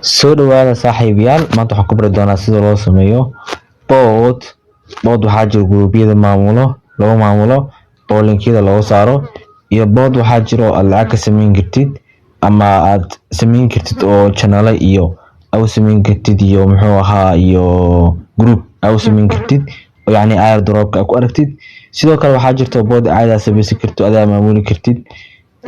soo dhawaada saaxiibayaal. Maanta waxaan ku bari doonaa sida loo sameeyo boot. Waxaa jira guruubyada lagu maamulo oo linkiyada lagu saaro, iyo boot waxaa jira oo aad lacag ka samayn kartid ama aad samayn kartid oo channel iyo aad samayn kartid iyo iyo group aad samayn kartid oo yani airdrop ku aragtid. sidoo kale waxaa jirta boot aad samaysan kartid aad maamuli kartid,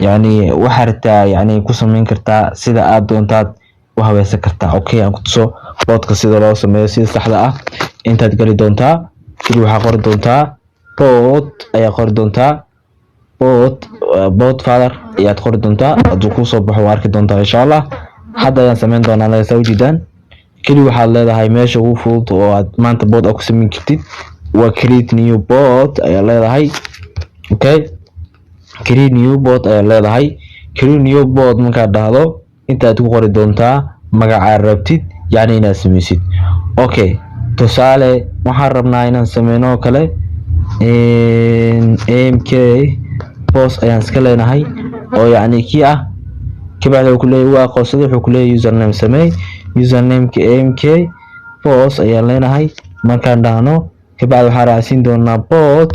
yani waxa rabtaa yani ku samayn kartaa sida aad doontaad u haweysan kartaa. Okay, aan ku tuso bootka sida loo sameeyo sida saxda ah. intaad gali doontaa kadib waxaa qori doontaa boot, ayaa qori doontaa boot father ayaad qori doontaa, hadduu kuu soo baxo waa arki doontaa insha Allah. hadda ayaan samayn doonaa laga soo jeedaan. kadib waxaad leedahay meesha ugu fudud oo aad maanta boot ku samayn kartid waa create new boot ayaa leedahay. Okay, create new boot ayaa leedahay. create new boot markaad dhahdo intaad ku qori doontaa magaca rabtid yani inaad samaysid. Okay, tusaale waxaan rabnaa inaan sameyno kale mk post ayaan iska leenahay oo yani kii ah kabacdi wuxuu ku leeyahay waa aqoonsada, wuxuu ku leeyahay username samee. usernameka mk post ayaan leenahay. markaan dhahno kabacdi waxaan raacsiin doonaa boot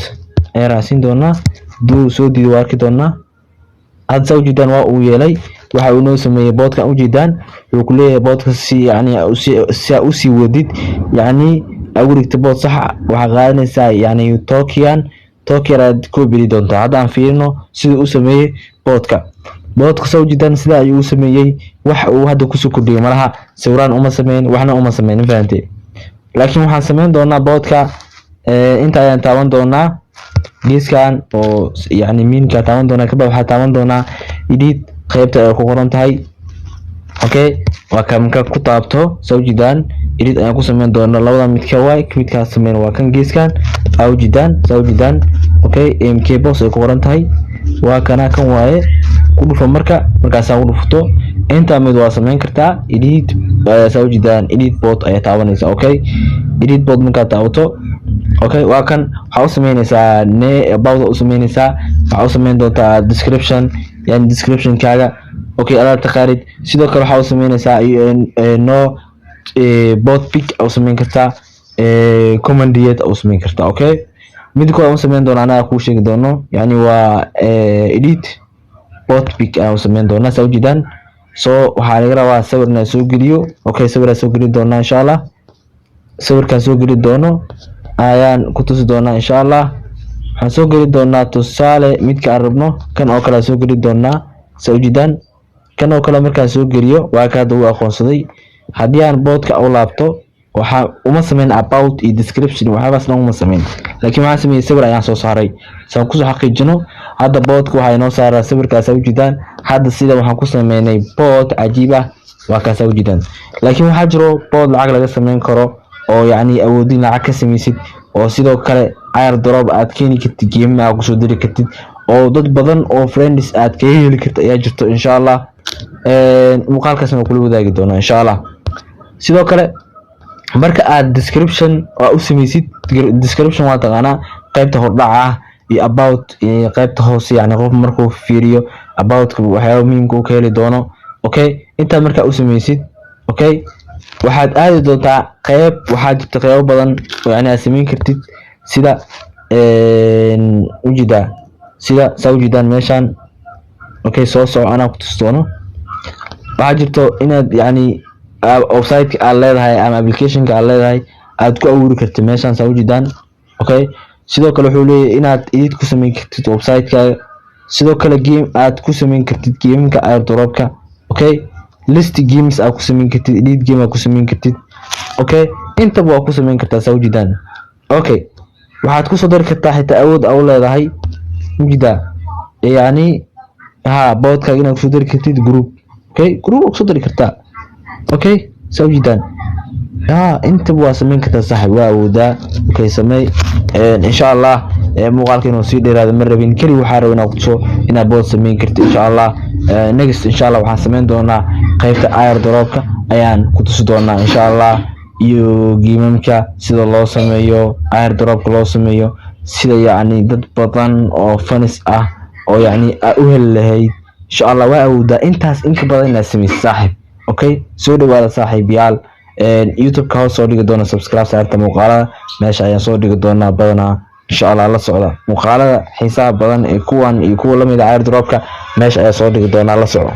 ayaan raacsiin doonaa. duu soo diido waa arki doonaa. hadda soo jeedaan waa uu yeelay waxa uu noo sameeyay bootkan u jeedaan. wuxuu ku leeyahay bootka si yani u sii wadid yani awrigta boot sax waxa qaadanaysaa yani token aad ku biri doontaa. hadda aan fiirino sida uu sameeyay bootka soo jeedaan sida ayuu sameeyay. wax uu hadda ku soo kordhiyay malaha, sawiraan uma sameyn, waxna uma sameyn, fahamtay. laakiin waxaan sameyn doonaa bootka inta ayaan taaban doonaa geeskan oo yani minka taaban doonaa. kabacdi waxaan taaban doonaa edit qaybta ay ku qoran tahay. Okay, waa marka ku taabto soo jeedaan edit ayaan ku sameyn doonaa. labada midka midka sameyn waa kan geeskan soo jeedaan. Okay, mk post ay ku qoran tahay waa kana kan waaye. ku dhufo markaas aan ku dhufto inta mid waa sameyn kartaa edit soo jeedaan. edit boot ayaa taabanaysa. Okay, edit boot markaad taabato okay waa kan waxa u sameynaysaa about u sameynaysaa. waxa u sameyn doontaa description yani description kaaga. okay, aad taqaanid. sidoo kale waxa u sameynaysaa no bot pick u sameyn kartaa, commandiyad u sameyn kartaa. okay, mid kale u sameyn doonaa anaa ku sheegi doono yani waa edit bot pick u sameyn doonaa soo jeedaan. waxaa laga rabaa sawirna soo geliyo. okay, sawir soo gelin doonaa insha Allah. sawirkan soo gelin doono ayaan ku tusi doonaa insha Allah. waxaan soo gelin doonaa tusaale midka aan rabno kan oo kale soo gelin doonaa soo jeedaan. kan oo kale markaan soo geliyo waa ka uu aqoonsaday. haddii aan bootka u laabto waxa uma sameyn about iyo description waxaas uma sameyn, laakiin waxaan sameeyay sawir ayaan soo saaray saan ku soo xaqiijino. hadda bootka waxa inoo saaraa sawirkaas soo jeedaan. hadda sida waxaan ku sameynay boot cajiib ah waa ka soo jeedaan. laakiin waxaa jiro boot lacag laga sameyn karo oo yani awoodin lacag ka samaysid oo sidoo kale airdrop aad keeni kartid, game aad ku soo diri kartid oo dad badan oo friends aad ka heli kartid ayaa jirto insha Allah. muuqaalkaasna kula wadaagi doonaa insha Allah. sidoo kale marka aad description u samaysid, description waa taqaanaa qaybta hordhaca ah iyo about qaybta hoose yani qof markuu fiiriyo about waxyaabo muhiim ah ka heli doono. okay, inta marka u samaysid okay waxaad aadi doontaa qayb waxaa jirta qaybo badan oo yani aad samayn kartid sida ujeeda sida soo jeedaan meeshan. okay, soo anaa ku tusi doono. waxaa jirto inaad yani website aad leedahay ama application aad leedahay aad ku abuuri kartid meeshan soo jeedaan. okay, sidoo kale wuxuu leeyahay inaad edit ku samayn kartid website-kaaga. sidoo kale game aad ku samayn kartid gameka airdrop-ka. okay, list games aad ku samayn kartid, edit game aad ku samayn kartid. okay, inta waa ku samayn kartaa soo jeedaan. okay, waxaad ku soo dari kartaa xitaa awood u leedahay ujeeda yani bootka inaad ku soo dari kartid group. okay, group ku soo dari kartaa. okay, soo jeedaan inta waa samayn kartaa sax waa awoodaa. okay, sameey insha Allah. muuqaalka inuu sii dheeraado ma rabin, kali waxa rabaa inaad ku soo inaad boot samayn kartid insha Allah. next insha Allah waxaan samayn doonaa qaybta airdrop-ka ayaan ku tusi doonaa insha Allah, iyo gameka sida loo sameeyo airdrop loo sameeyo sida yani dad badan oo fans oo yani u heli lahayd insha Allah. waa awoodaa intaas in ka badan inaad samaysid saaxiib. okay soo dhawaada saaxiibayaal youtube ka hoos soo dhigi doona subscribe saarta muuqaalada meesha ayaan soo dhigi doonaa badanaa insha Allah la socda muuqaalada xiisaha badan ee kuwan iyo kuwa lamid ah airdropka meesha ayaa soo dhigi doonaa la socda